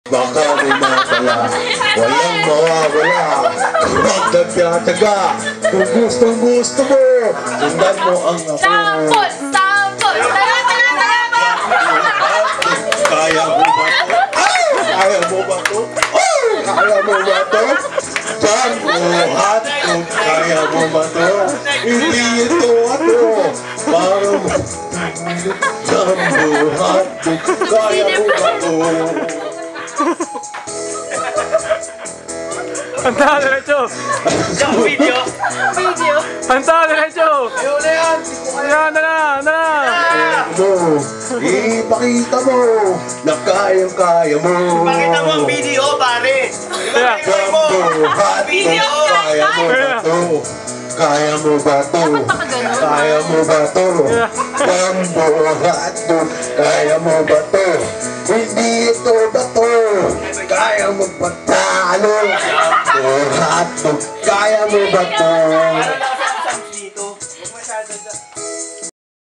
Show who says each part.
Speaker 1: Baka may matala, walang mawawala. Kapag nagtataga, kung gustong gusto mo, sundan mo ang ako.
Speaker 2: Sampol! Sampol! Tara!
Speaker 1: Kaya mo ba to? Kaya mo ba to? Kaya mo ba to? Jumbo hotdog, kaya mo ba to? Hindi ito ato. Para mo. Jumbo hotdog, kaya mo ba to?
Speaker 3: Kanta, diretso!
Speaker 2: Video!
Speaker 3: Kanta, diretso!
Speaker 4: Ayun na yan!
Speaker 3: Ayan, na!
Speaker 1: Ipakita mo na kaya mo.
Speaker 4: Pakita mo ang video, pare!
Speaker 3: Kaya,
Speaker 1: Jumbo hotdog, kaya mo ba to? Kaya mo ba to? Kaya mo ba to? Jumbo hotdog, kaya mo ba to? Hindi ito ba to? Kaya mo ba talo? Jumbo hotdog, kaya mo ba to?